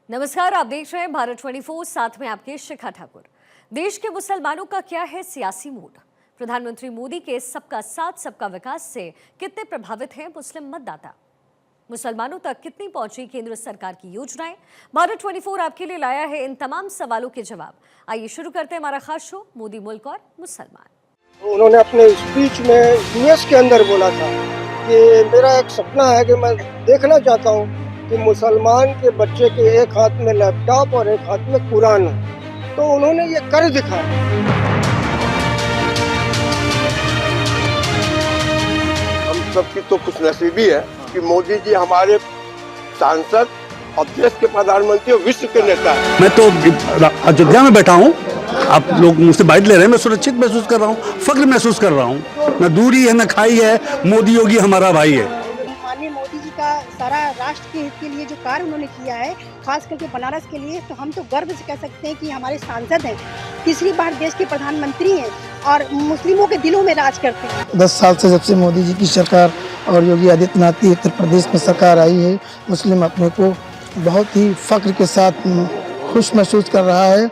नमस्कार, आप देख रहे हैं भारत 24, साथ में आपके शिखा ठाकुर। देश के मुसलमानों का क्या है सियासी मूड? प्रधानमंत्री मोदी के सबका साथ सबका विकास से कितने प्रभावित हैं मुस्लिम मतदाता? मुसलमानों तक कितनी पहुंची केंद्र सरकार की योजनाएं? भारत 24 आपके लिए लाया है इन तमाम सवालों के जवाब। आइए शुरू करते हैं हमारा खास शो मोदी मुल्क और मुसलमान। उन्होंने अपने स्पीच में यूएस के अंदर बोला था कि मेरा एक सपना है कि मैं देखना चाहता हूँ कि मुसलमान के बच्चे के एक हाथ में लैपटॉप और एक हाथ में कुरान हो। तो उन्होंने ये कर दिखाया। हम सबकी तो खुशनसीबी है कि मोदी जी हमारे सांसद और देश के प्रधानमंत्री और विश्व के नेता हैं। मैं तो अयोध्या में बैठा हूँ, आप लोग मुझसे बाइट ले रहे हैं, मैं सुरक्षित महसूस कर रहा हूँ, फख्र महसूस कर रहा हूँ। न दूरी है न खाई है, मोदी योगी हमारा भाई है। माननीय मोदी जी का सारा राष्ट्र के हित के लिए जो कार्य उन्होंने किया है, खास करके बनारस के लिए, तो हम तो गर्व से कह सकते हैं कि हमारे सांसद हैं, तीसरी बार देश के प्रधानमंत्री हैं और मुस्लिमों के दिलों में राज करते हैं। 10 साल से जब से मोदी जी की सरकार और योगी आदित्यनाथ की उत्तर प्रदेश में सरकार आई है, मुस्लिम अपने को बहुत ही फख्र के साथ खुश महसूस कर रहा है।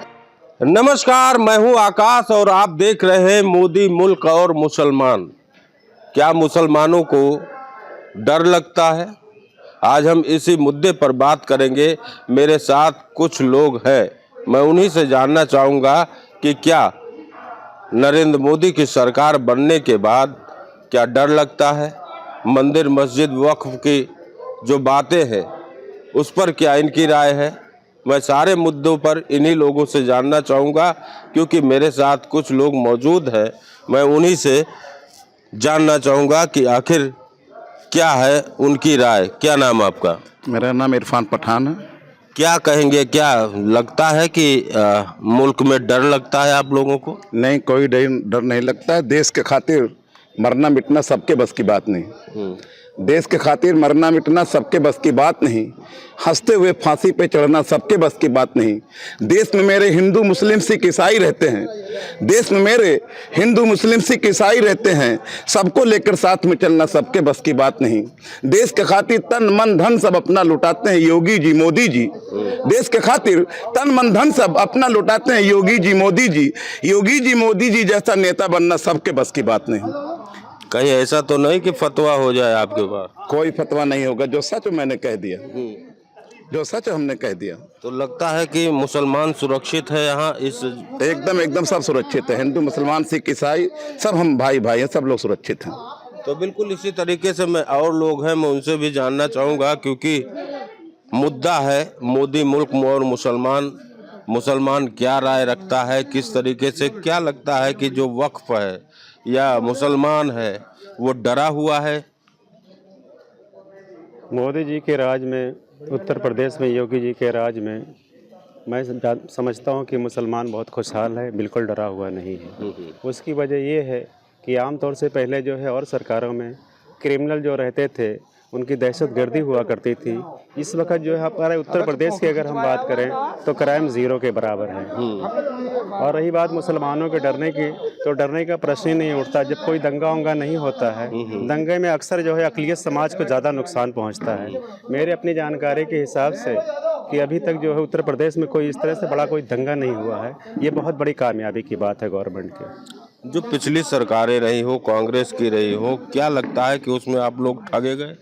नमस्कार, मैं हूं आकाश और आप देख रहे हैं मोदी मुल्क और मुसलमान। क्या मुसलमानों को डर लगता है? आज हम इसी मुद्दे पर बात करेंगे। मेरे साथ कुछ लोग हैं, मैं उन्हीं से जानना चाहूँगा कि क्या नरेंद्र मोदी की सरकार बनने के बाद क्या डर लगता है? मंदिर मस्जिद वक्फ की जो बातें हैं उस पर क्या इनकी राय है? मैं सारे मुद्दों पर इन्हीं लोगों से जानना चाहूँगा, क्योंकि मेरे साथ कुछ लोग मौजूद हैं। मैं उन्हीं से जानना चाहूँगा कि आखिर क्या है उनकी राय। क्या नाम आपका? मेरा नाम इरफान पठान है। क्या कहेंगे, क्या लगता है कि मुल्क में डर लगता है आप लोगों को? नहीं, कोई डर नहीं लगता है। देश के खातिर मरना मिटना सबके बस की बात नहीं। देश के खातिर मरना मिटना सबके बस की बात नहीं। हंसते हुए फांसी पे चढ़ना सबके बस की बात नहीं। देश में मेरे हिंदू मुस्लिम सिख ईसाई रहते हैं। देश में मेरे हिंदू मुस्लिम सिख ईसाई रहते हैं। सबको लेकर साथ में चलना सबके बस की बात नहीं। देश के खातिर तन मन धन सब अपना लुटाते हैं योगी जी मोदी जी। देश के खातिर तन मन धन सब अपना लुटाते हैं योगी जी मोदी जी। योगी जी मोदी जी जैसा नेता बनना सबके बस की बात नहीं। कहीं ऐसा तो नहीं कि फतवा हो जाए आपके पास? कोई फतवा नहीं होगा। जो सच मैंने कह दिया, जो सच हमने कह दिया। तो लगता है कि मुसलमान सुरक्षित है यहाँ? इस एकदम सब सुरक्षित है। हिंदू मुसलमान सिख ईसाई सब हम भाई भाई हैं, सब लोग सुरक्षित हैं। तो बिल्कुल इसी तरीके से मैं और लोग हैं, मैं उनसे भी जानना चाहूँगा, क्योंकि मुद्दा है मोदी मुल्क और मुसलमान। मुसलमान क्या राय रखता है, किस तरीके से, क्या लगता है कि जो वक्फ है या मुसलमान है वो डरा हुआ है? मोदी जी के राज में, उत्तर प्रदेश में योगी जी के राज में मैं समझता हूँ कि मुसलमान बहुत खुशहाल है, बिल्कुल डरा हुआ नहीं है। उसकी वजह ये है कि आमतौर से पहले जो है और सरकारों में क्रिमिनल जो रहते थे उनकी दहशतगर्दी हुआ करती थी। इस वक्त जो है हमारे उत्तर प्रदेश की अगर हम बात करें तो क्राइम ज़ीरो के बराबर है। और रही बात मुसलमानों के डरने की, तो डरने का प्रश्न ही नहीं उठता जब कोई दंगा उंगा नहीं होता है। दंगे में अक्सर जो है अक़लियत समाज को ज़्यादा नुकसान पहुंचता है। मेरे अपनी जानकारी के हिसाब से कि अभी तक जो है उत्तर प्रदेश में कोई इस तरह से बड़ा कोई दंगा नहीं हुआ है। ये बहुत बड़ी कामयाबी की बात है गवर्नमेंट की। जो पिछली सरकारें रही हो, कांग्रेस की रही हो, क्या लगता है कि उसमें आप लोग ठगे गए?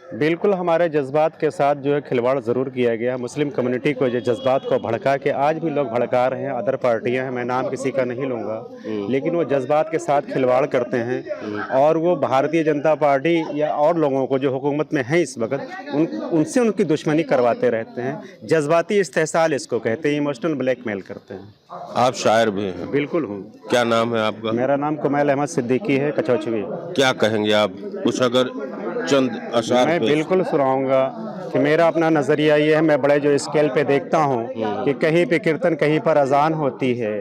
बिल्कुल, हमारे जज्बात के साथ जो है खिलवाड़ ज़रूर किया गया। मुस्लिम कम्युनिटी को जो जज्बात को भड़का के आज भी लोग भड़का रहे हैं। अदर पार्टियां हैं, मैं नाम किसी का नहीं लूँगा, लेकिन वो जज्बात के साथ खिलवाड़ करते हैं और वो भारतीय जनता पार्टी या और लोगों को जो हुकूमत में हैं इस वक्त उनसे उनकी दुश्मनी करवाते रहते हैं। जज्बाती इस्तेहसाल इसको कहते हैं, इमोशनल ब्लैकमेल करते हैं। आप शायर भी हैं? बिल्कुल हूँ। क्या नाम है आपका? मेरा नाम कुमैल अहमद सिद्दीकी है, कचौचवी। क्या कहेंगे आप, कुछ अगर चंद अशार? मैं बिल्कुल सुनाऊंगा कि मेरा अपना नज़रिया ये है। मैं बड़े जो स्केल पे देखता हूँ कि कहीं पे कीर्तन, कहीं पर अजान होती है,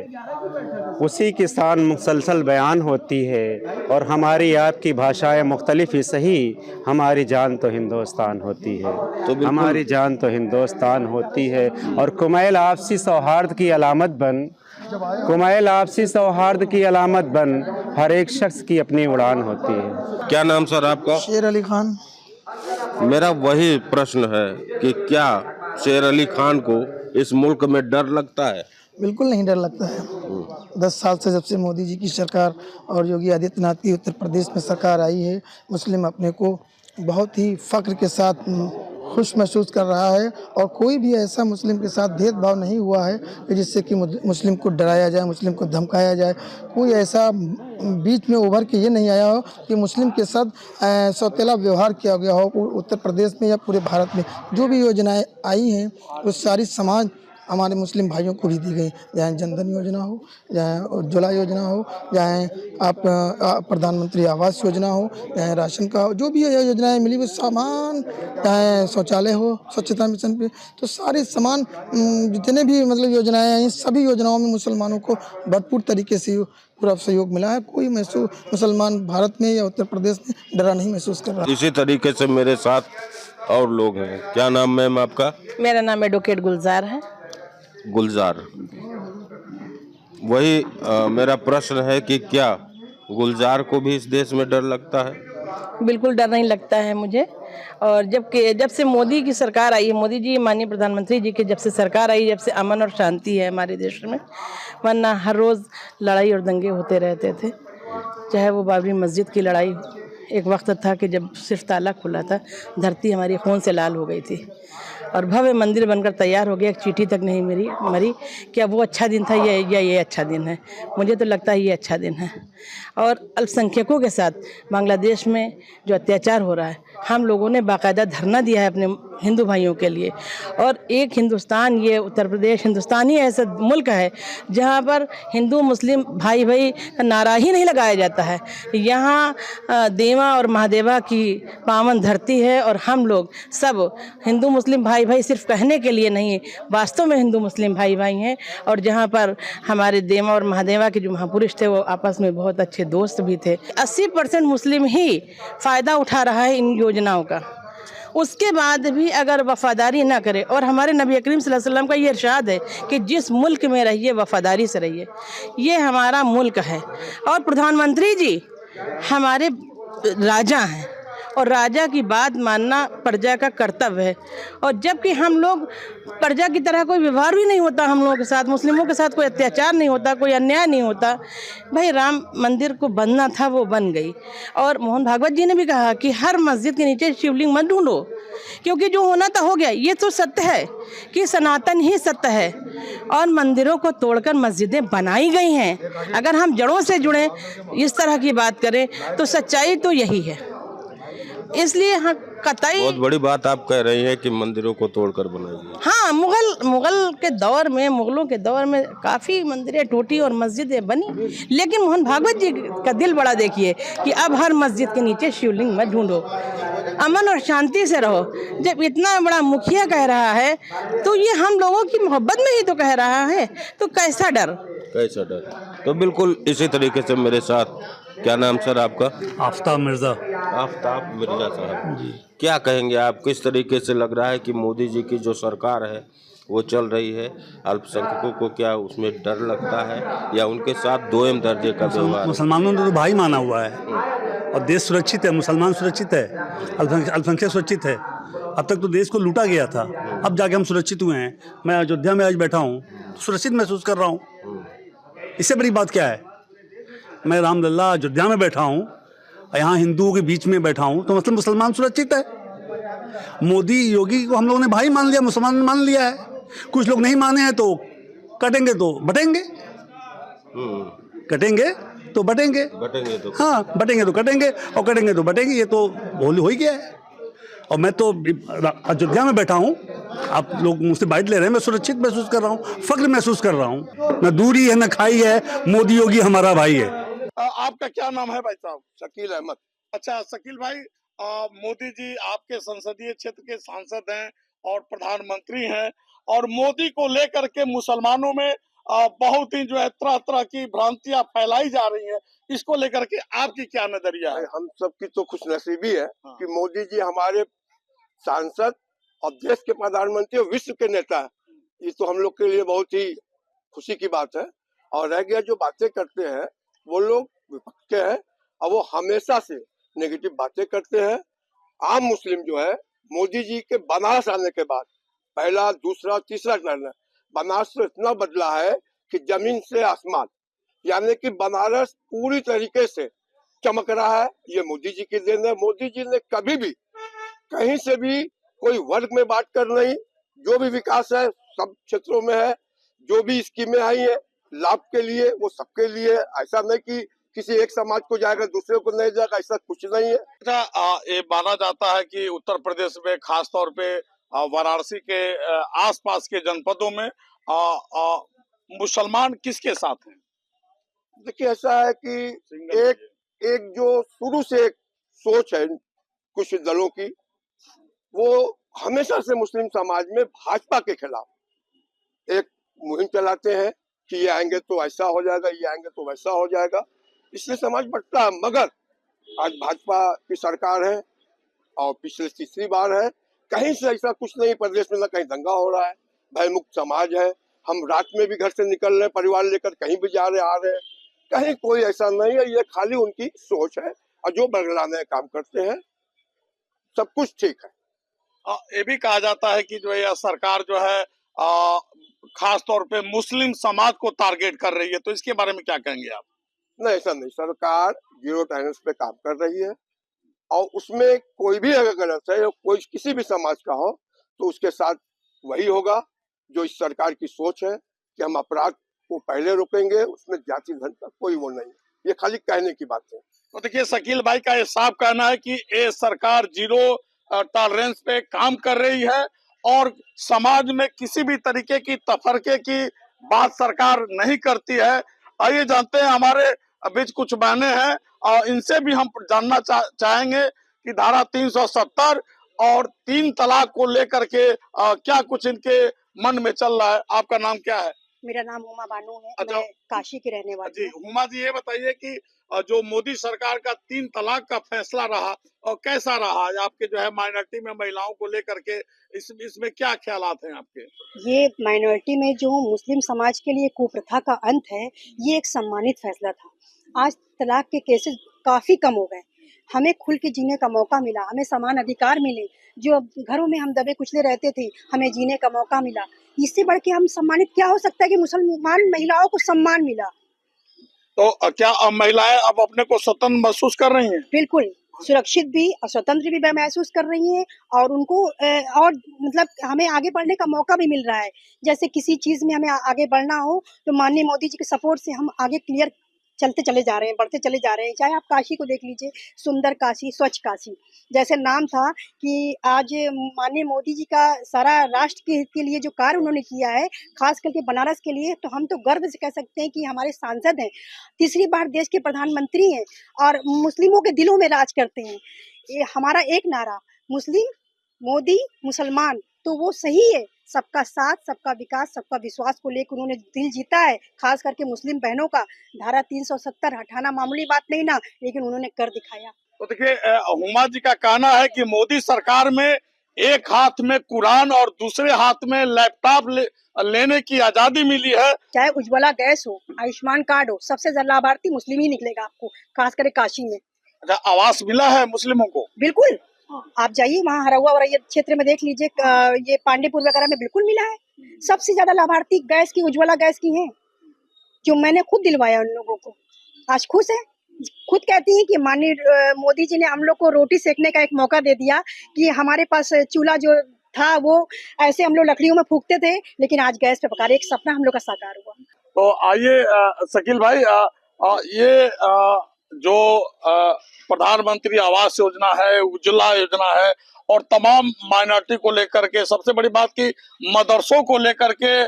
उसी की शान मुसलसल बयान होती है। और हमारी आपकी भाषाएं मुख्तलिफ ही सही, हमारी जान तो हिंदुस्तान होती है। तो हमारी जान तो हिंदुस्तान होती है। और कुमैल आपसी सौहार्द की अलामत बन, कुमैल आपसी सौहार्द की अलामत बन, हर एक शख्स की अपनी उड़ान होती है। क्या नाम सर आपका? शेर अली खान। मेरा वही प्रश्न है कि क्या शेर अली खान को इस मुल्क में डर लगता है? बिल्कुल नहीं डर लगता है। 10 साल से जब से मोदी जी की सरकार और योगी आदित्यनाथ की उत्तर प्रदेश में सरकार आई है, मुस्लिम अपने को बहुत ही फ़ख्र के साथ खुश महसूस कर रहा है और कोई भी ऐसा मुस्लिम के साथ भेदभाव नहीं हुआ है कि जिससे कि मुस्लिम को डराया जाए, मुस्लिम को धमकाया जाए। कोई ऐसा बीच में उभर के ये नहीं आया हो कि मुस्लिम के साथ सौतेला व्यवहार किया गया हो। उत्तर प्रदेश में या पूरे भारत में जो भी योजनाएं आई हैं वो सारी समाज हमारे मुस्लिम भाइयों को भी दी गई, चाहे जनधन योजना हो, चाहे उज्ज्वला योजना हो, चाहे आप प्रधानमंत्री आवास योजना हो, चाहे राशन का हो, जो भी योजनाएं मिली वो सामान, चाहे शौचालय हो, स्वच्छता मिशन पे, तो सारे सामान जितने भी मतलब योजनाएं आई सभी योजनाओं में मुसलमानों को भरपूर तरीके से पूरा सहयोग मिला है। कोई मुसलमान भारत में या उत्तर प्रदेश में डरा नहीं महसूस कर रहा। इसी तरीके से मेरे साथ और लोग हैं। क्या नाम मैम आपका? मेरा नाम एडवोकेट गुलजार है। गुलजार, वही मेरा प्रश्न है कि क्या गुलजार को भी इस देश में डर लगता है? बिल्कुल डर नहीं लगता है मुझे। और जब से मोदी की सरकार आई है, मोदी जी माननीय प्रधानमंत्री जी की जब से सरकार आई, जब से अमन और शांति है हमारे देश में, वरना हर रोज़ लड़ाई और दंगे होते रहते थे। चाहे वो बाबरी मस्जिद की लड़ाई, एक वक्त था कि जब सिर्फ ताला खुला था, धरती हमारी खून से लाल हो गई थी और भव्य मंदिर बनकर तैयार हो गया, एक चींटी तक नहीं मरी। क्या वो अच्छा दिन था या ये अच्छा दिन है? मुझे तो लगता है ये अच्छा दिन है। और अल्पसंख्यकों के साथ बांग्लादेश में जो अत्याचार हो रहा है, हम लोगों ने बाकायदा धरना दिया है अपने हिंदू भाइयों के लिए। और एक हिंदुस्तान, ये उत्तर प्रदेश हिंदुस्तान ही ऐसा मुल्क है जहाँ पर हिंदू मुस्लिम भाई भाई का नारा ही नहीं लगाया जाता है। यहाँ देवा और महादेवा की पावन धरती है और हम लोग सब हिंदू मुस्लिम भाई भाई सिर्फ कहने के लिए नहीं, वास्तव में हिंदू मुस्लिम भाई भाई हैं। और जहाँ पर हमारे देवा और महादेवा के जो महापुरुष थे वो आपस में बहुत अच्छे दोस्त भी थे। 80% मुस्लिम ही फ़ायदा उठा रहा है इन योजनाओं का। उसके बाद भी अगर वफ़ादारी ना करे, और हमारे नबी करीम सल्लल्लाहु अलैहि वसल्लम का ये इरशाद है कि जिस मुल्क में रहिए वफ़ादारी से रहिए, ये हमारा मुल्क है। और प्रधानमंत्री जी हमारे राजा हैं और राजा की बात मानना प्रजा का कर्तव्य है। और जबकि हम लोग प्रजा की तरह कोई व्यवहार भी नहीं होता हम लोगों के साथ, मुस्लिमों के साथ कोई अत्याचार नहीं होता, कोई अन्याय नहीं होता। भाई राम मंदिर को बनना था वो बन गई। और मोहन भागवत जी ने भी कहा कि हर मस्जिद के नीचे शिवलिंग मत ढूंढो, क्योंकि जो होना तो हो गया। ये तो सत्य है कि सनातन ही सत्य है और मंदिरों को तोड़कर मस्जिदें बनाई गई हैं। अगर हम जड़ों से जुड़ें, इस तरह की बात करें, तो सच्चाई तो यही है। इसलिए हाँ, कतई बहुत बड़ी बात आप कह रही हैं कि मंदिरों को तोड़कर बनाई गई। हाँ, मुगल के दौर में, मुगलों के दौर में काफ़ी मंदिरें टूटी और मस्जिदें बनी, लेकिन मोहन भागवत जी का दिल बड़ा देखिए कि अब हर मस्जिद के नीचे शिवलिंग मत ढूंढो, अमन और शांति से रहो। जब इतना बड़ा मुखिया कह रहा है तो ये हम लोगों की मोहब्बत में ही तो कह रहा है, तो कैसा डर? कैसा डर? तो बिल्कुल इसी तरीके से मेरे साथ, क्या नाम सर आपका? आफ्ताब मिर्ज़ा। आफ्ताब मिर्ज़ा साहब जी, क्या कहेंगे आप? किस तरीके से लग रहा है कि मोदी जी की जो सरकार है वो चल रही है, अल्पसंख्यकों को क्या उसमें डर लगता है या उनके साथ दोयम दर्जे का व्यवहार? मुसलमानों ने तो भाई माना हुआ है और देश सुरक्षित है, मुसलमान सुरक्षित है, अल्पसंख्यक सुरक्षित है। अब तक तो देश को लूटा गया था, अब जाके हम सुरक्षित हुए हैं। मैं अयोध्या में आज बैठा हूँ, सुरक्षित महसूस कर रहा हूँ। इससे बड़ी बात क्या है? मैं रामलला अयोध्या में बैठा हूँ, यहाँ हिंदुओं के बीच में बैठा हूँ, तो मतलब मुसलमान सुरक्षित है। मोदी योगी को हम लोगों ने भाई मान लिया, मुसलमान मान लिया है। कुछ लोग नहीं माने हैं तो कटेंगे तो बटेंगे, कटेंगे तो बटेंगे, बटेंगे तो हाँ, बटेंगे तो कटेंगे और कटेंगे तो बटेंगे। ये तो हो ही गया है। और मैं तो अयोध्या में बैठा हूँ, आप लोग मुझसे बाइट ले रहे हैं, मैं सुरक्षित महसूस कर रहा हूँ, फख्र महसूस कर रहा हूँ। न दूरी है न खाई है, मोदी योगी हमारा भाई है। आपका क्या नाम है भाई साहब? शकील अहमद। अच्छा शकील भाई, मोदी जी आपके संसदीय क्षेत्र के सांसद हैं और प्रधानमंत्री हैं, और मोदी को लेकर के मुसलमानों में बहुत ही जो है तरह तरह की भ्रांतियां फैलाई जा रही हैं। इसको लेकर के आपकी क्या नजरिया है? हम सबकी तो खुशनसीबी है कि मोदी जी हमारे सांसद और देश के प्रधानमंत्री और विश्व के नेता है। ये तो हम लोग के लिए बहुत ही खुशी की बात है। और रह गया जो बातें करते हैं वो लोग विपक्ष के हैं और वो हमेशा से नेगेटिव बातें करते हैं। आम मुस्लिम जो है मोदी जी के बनारस आने के बाद पहला, दूसरा, तीसरा टर्न है। बनारस तो इतना बदला है कि जमीन से आसमान, यानी कि बनारस पूरी तरीके से चमक रहा है। ये मोदी जी की देन है। मोदी जी ने कभी भी कहीं से भी कोई वर्ग में बात कर नहीं, जो भी विकास है सब क्षेत्रों में है, जो भी स्कीमें आई है लाभ के लिए वो सबके लिए। ऐसा नहीं कि किसी एक समाज को जाएगा दूसरे को नहीं जाएगा, ऐसा कुछ नहीं है। अच्छा, ये माना जाता है कि उत्तर प्रदेश में खास तौर पे वाराणसी के आसपास के जनपदों में मुसलमान किसके साथ हैं? देखिए, ऐसा है कि एक जो शुरू से एक सोच है कुछ दलों की, वो हमेशा से मुस्लिम समाज में भाजपा के खिलाफ एक मुहिम चलाते हैं कि ये आएंगे तो ऐसा हो जाएगा, ये आएंगे तो वैसा हो जाएगा, इसलिए समाज बढ़ता है। मगर आज भाजपा की सरकार है और पिछले तीसरी बार है, कहीं से ऐसा कुछ नहीं, प्रदेश में ना कहीं दंगा हो रहा है, भयमुक्त समाज है। हम रात में भी घर से निकल रहे हैं, परिवार लेकर कहीं भी जा रहे आ रहे हैं, कहीं कोई ऐसा नहीं है। ये खाली उनकी सोच है और जो बदलाने का काम करते हैं सब कुछ ठीक है। ये भी कहा जाता है कि जो यह सरकार जो है खास तौर पे मुस्लिम समाज को टारगेट कर रही है, तो इसके बारे में क्या कहेंगे आप? नहीं, ऐसा नहीं। सरकार जीरो टॉलरेंस पे काम कर रही है और उसमें कोई भी अगर गलत है, कोई किसी भी समाज का हो, तो उसके साथ वही होगा जो इस सरकार की सोच है कि हम अपराध को पहले रोकेंगे, उसमें जाति धर्म का कोई वो नहीं। ये खाली कहने की बात है। तो देखिए, शकील भाई का ये साफ कहना है कि ये सरकार जीरो टॉलरेंस पे काम कर रही है और समाज में किसी भी तरीके की तफरके की बात सरकार नहीं करती है। आइए जानते हैं, हमारे बीच कुछ बहनें हैं और इनसे भी हम जानना चाहेंगे कि धारा 370 और 3 तलाक को लेकर के क्या कुछ इनके मन में चल रहा है। आपका नाम क्या है? मेरा नाम हुमा बानू है। अच्छा। मैं काशी की रहने वाली जी, हूँ। हुमा जी, ये बताइए कि जो मोदी सरकार का 3 तलाक का फैसला रहा और कैसा रहा आपके जो है माइनॉरिटी में महिलाओं को लेकर के, इसमें क्या ख्यालात हैं आपके? ये माइनॉरिटी में जो मुस्लिम समाज के लिए कुप्रथा का अंत है, ये एक सम्मानित फैसला था। आज तलाक के केसेस काफ़ी कम हो गए। हमें खुल के जीने का मौका मिला, हमें समान अधिकार मिले। जो घरों में हम दबे कुचले रहते थे, हमें जीने का मौका मिला। इससे बढ़ के हम सम्मानित क्या हो सकता है कि मुसलमान महिलाओं को सम्मान मिला। तो क्या महिलाएं अब अपने को स्वतंत्र महसूस कर रही हैं? बिल्कुल, सुरक्षित भी और स्वतंत्र भी महसूस कर रही हैं और उनको और मतलब हमें आगे बढ़ने का मौका भी मिल रहा है। जैसे किसी चीज़ में हमें आगे बढ़ना हो, तो माननीय मोदी जी के सपोर्ट से हम आगे क्लियर चलते चले जा रहे हैं, बढ़ते चले जा रहे हैं। चाहे आप काशी को देख लीजिए, सुंदर काशी, स्वच्छ काशी। जैसे नाम था कि आज माननीय मोदी जी का सारा राष्ट्र के हित के लिए जो कार्य उन्होंने किया है, खास करके बनारस के लिए, तो हम तो गर्व से कह सकते हैं कि हमारे सांसद हैं, तीसरी बार देश के प्रधानमंत्री हैं और मुस्लिमों के दिलों में राज करते हैं। ये हमारा एक नारा, मुस्लिम, मोदी, मुसलमान, तो वो सही है। सबका साथ, सबका विकास, सबका विश्वास को लेकर उन्होंने दिल जीता है, खास करके मुस्लिम बहनों का। धारा 370 हटाना मामूली बात नहीं ना, लेकिन उन्होंने कर दिखाया। तो देखिए, हुमा जी का कहना है कि मोदी सरकार में एक हाथ में कुरान और दूसरे हाथ में लैपटॉप लेने की आजादी मिली है। चाहे उज्ज्वला गैस हो, आयुष्मान कार्ड हो, सबसे ज्यादा लाभार्थी मुस्लिम ही निकलेगा आपको, खास करके काशी में। अच्छा, आवास मिला है मुस्लिमों को? बिल्कुल, आप जाइए वहाँ हरहुआ वरैया क्षेत्र में देख लीजिए, ये पांडेपुर वगैरह में बिल्कुल मिला है। सबसे ज्यादा लाभार्थी गैस की, उज्ज्वला गैस की हैं, जो मैंने खुद दिलवाया उन लोगों को। आज खुश है, खुद कहती हैं कि माननीय मोदी जी ने हम लोग को रोटी सेकने का एक मौका दे दिया कि हमारे पास चूल्हा जो था वो ऐसे हम लोग लकड़ियों में फूकते थे, लेकिन आज गैस पे पका रहे। एक सपना हम लोग का साकार हुआ। तो आइए शकील भाई, ये जो प्रधानमंत्री आवास योजना है, उज्ज्वला योजना है और तमाम माइनॉरिटी को लेकर के, सबसे बड़ी बात की मदरसों को लेकर के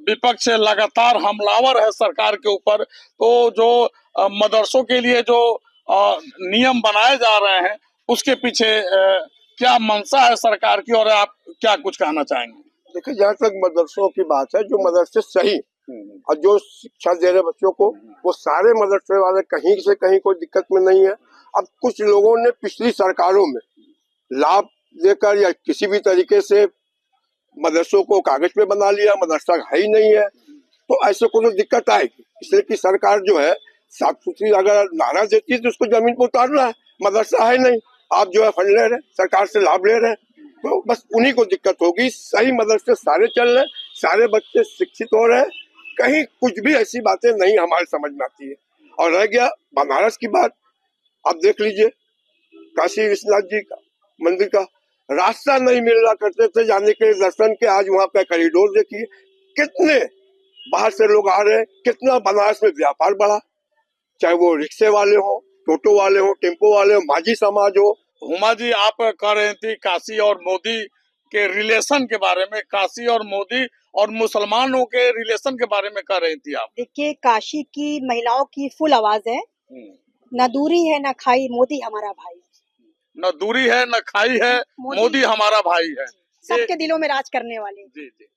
विपक्ष लगातार हमलावर है सरकार के ऊपर। तो जो मदरसों के लिए जो नियम बनाए जा रहे हैं, उसके पीछे क्या मंशा है सरकार की और आप क्या कुछ कहना चाहेंगे? देखिए, जहाँ तक मदरसों की बात है, जो मदरसे सही और जो शिक्षा दे रहे बच्चों को, वो सारे मदरसे वाले कहीं से कहीं कोई दिक्कत में नहीं है। अब कुछ लोगों ने पिछली सरकारों में लाभ देकर या किसी भी तरीके से मदरसों को कागज पे बना लिया, मदरसा है ही नहीं है, तो ऐसे को दिक्कत आएगी। इसलिए कि सरकार जो है साफ सुथरी अगर नारा देती है तो उसको जमीन पर उतारना है। मदरसा है नहीं, आप जो है फंड ले रहे हैं, सरकार से लाभ ले रहे हैं, तो बस उन्हीं को दिक्कत होगी। सही मदरसे सारे चल रहे, सारे बच्चे शिक्षित हो रहे हैं, कहीं कुछ भी ऐसी बातें नहीं हमारे समझ में आती है। और रह गया बनारस की बात, आप देख लीजिए काशी विश्वनाथ जी का मंदिर का रास्ता नहीं मिल रहा करते थे जाने के लिए दर्शन के, आज वहाँ पे कॉरिडोर देखिए, कितने बाहर से लोग आ रहे हैं, कितना बनारस में व्यापार बढ़ा, चाहे वो रिक्शे वाले हो, टोटो वाले हो, टेम्पो वाले हो, माझी समाज हो। हुमा जी, आप कह रहे थी काशी और मोदी के रिलेशन के बारे में, काशी और मोदी और मुसलमानों के रिलेशन के बारे में कह रही थी आप। देखिए, काशी की महिलाओं की फुल आवाज है, न दूरी है न खाई, मोदी हमारा भाई। न दूरी है न खाई है, मोदी हमारा भाई है, सबके दिलों में राज करने वाले। जी जी।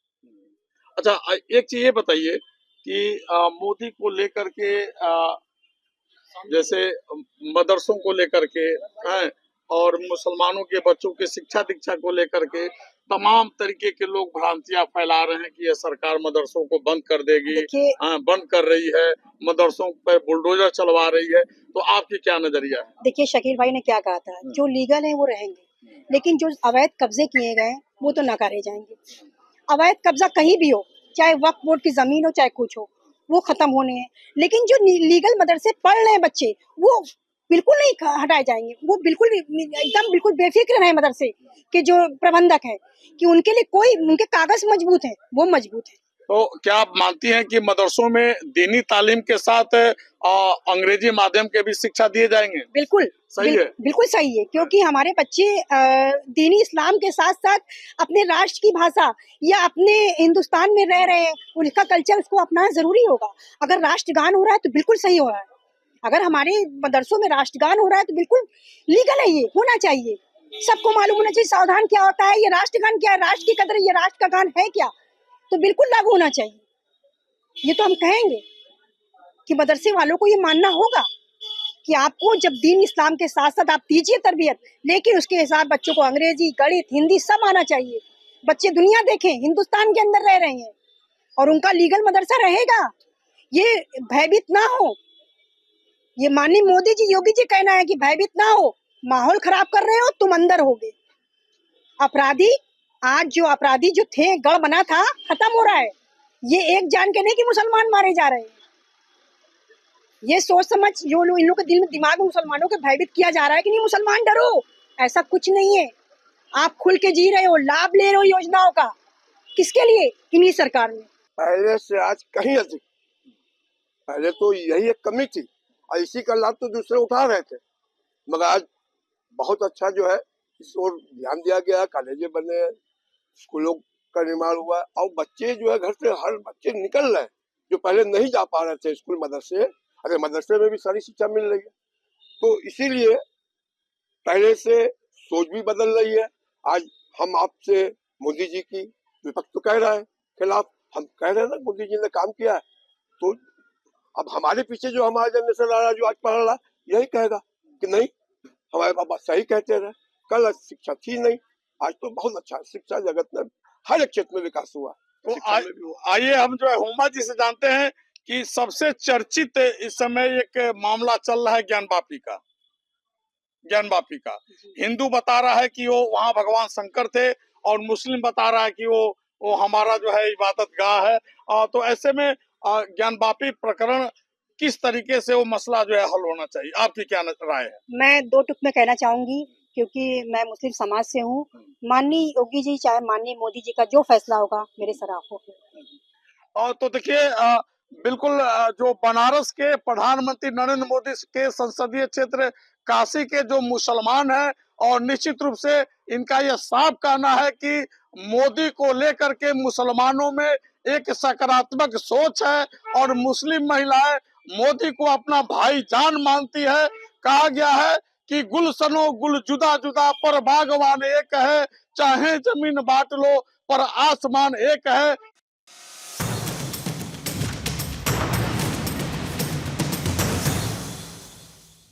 अच्छा, एक चीज ये बताइए कि मोदी को लेकर के जैसे मदरसों को लेकर के हैं और मुसलमानों के बच्चों की शिक्षा दीक्षा को लेकर के तमाम तरीके के लोग भ्रांतियां फैला रहे हैं कि यह सरकार मदरसों को बंद कर देगी, बंद कर रही है, मदरसों पर बुलडोजर चलवा रही है, तो आपकी क्या नजरिया है? देखिए, शकील भाई ने क्या कहा था, जो लीगल है वो रहेंगे, लेकिन जो अवैध कब्जे किए गए वो तो नकारे जाएंगे। अवैध कब्जा कहीं भी हो, चाहे वक्फ बोर्ड की जमीन हो चाहे कुछ हो, वो खत्म होने हैं। लेकिन जो लीगल मदरसे पढ़ रहे हैं बच्चे, वो बिल्कुल नहीं हटाए जाएंगे। वो बिल्कुल एकदम बिल्कुल बेफिक्र रहे मदरसे के जो प्रबंधक है, कि उनके लिए कोई, उनके कागज मजबूत है, वो मजबूत है। तो क्या आप मानती हैं कि मदरसों में दीनी तालीम के साथ अंग्रेजी माध्यम के भी शिक्षा दिए जाएंगे? बिल्कुल सही है, बिल्कुल सही है, क्योंकि हमारे बच्चे दीनी इस्लाम के साथ साथ अपने राष्ट्र की भाषा या अपने हिंदुस्तान में रह रहे हैं, उनका कल्चर उसको अपनाना जरूरी होगा। अगर राष्ट्रगान हो रहा है तो बिल्कुल सही हो रहा है, अगर हमारे मदरसों में राष्ट्रगान हो रहा है तो बिल्कुल लीगल है, ये होना चाहिए। सबको मालूम होना चाहिए सावधान क्या होता है, ये राष्ट्रगान क्या है, राष्ट्र की कदर, ये राष्ट्र का गान है क्या, तो बिल्कुल लागू होना चाहिए। ये तो हम कहेंगे कि मदरसे वालों को ये मानना होगा कि आपको जब दीन इस्लाम के साथ साथ आप दीजिए तरबियत, लेकिन उसके हिसाब बच्चों को अंग्रेजी, गणित, हिंदी सब आना चाहिए। बच्चे दुनिया देखें, हिंदुस्तान के अंदर रह रहे हैं और उनका लीगल मदरसा रहेगा, ये भयभीत ना हो। ये माननीय मोदी जी, योगी जी कहना है कि भयभीत ना हो, माहौल खराब कर रहे हो तुम, अंदर होगे। अपराधी, आज जो अपराधी जो थे, गढ़ बना था, खत्म हो रहा है। ये एक जान के नहीं कि मुसलमान मारे जा रहे हैं, ये सोच समझ जो लोग, इन लोगों के दिल में, दिमाग में मुसलमानों के भयभीत किया जा रहा है कि नहीं मुसलमान डरो, ऐसा कुछ नहीं है। आप खुल के जी रहे हो, लाभ ले रहे हो योजनाओं का, किसके लिए? इन्हीं सरकार में। पहले से आज कहीं अधिक, पहले तो यही एक कमी थी और इसी का लाभ तो दूसरे उठा रहे थे, मगर आज बहुत अच्छा जो है इस ओर ध्यान दिया गया, कॉलेजें बने, स्कूलों का निर्माण हुआ और बच्चे जो है घर से हर बच्चे निकल रहे हैं, जो पहले नहीं जा पा रहे थे स्कूल मदरसे, अरे मदरसे में भी सारी शिक्षा मिल रही है। तो इसीलिए पहले से सोच भी बदल रही है। आज हम आपसे मोदी जी की, विपक्ष तो कह रहा है खिलाफ, हम कह रहे हैं ना मोदी जी ने काम किया है, तो अब हमारे पीछे जो हमारा जनरेशन आ रहा है, जो आज पढ़ रहा है, यही कहेगा कि नहीं हमारे पापा सही कहते रहे, कल शिक्षा थी नहीं, आज तो बहुत अच्छा शिक्षा जगत में हर एक क्षेत्र में विकास हुआ। तो आइए हम जो है हुमा जी से जानते हैं कि सबसे चर्चित इस समय एक मामला चल रहा है ज्ञानवापी का। हिंदू बता रहा है कि वो वहाँ भगवान शंकर थे और मुस्लिम बता रहा है कि वो हमारा जो है इबादत गाह है। तो ऐसे में ज्ञानवापी प्रकरण किस तरीके से वो मसला जो है हल होना चाहिए, आपकी क्या राय है? मैं दो टुक में कहना चाहूंगी, क्योंकि मैं मुस्लिम समाज से हूँ। माननीय योगी जी चाहे माननीय मोदी जी का जो फैसला होगा मेरे सराहनीय होगा। तो देखिए, बिल्कुल जो बनारस के प्रधानमंत्री नरेंद्र मोदी के संसदीय क्षेत्र काशी के जो मुसलमान हैं, और निश्चित रूप से इनका यह साफ कहना है कि मोदी को लेकर के मुसलमानों में एक सकारात्मक सोच है और मुस्लिम महिलाएं मोदी को अपना भाईजान मानती है। कहा गया है कि गुलशनो गुल जुदा जुदा पर बागवान एक है, चाहे जमीन बांट लो पर आसमान एक है।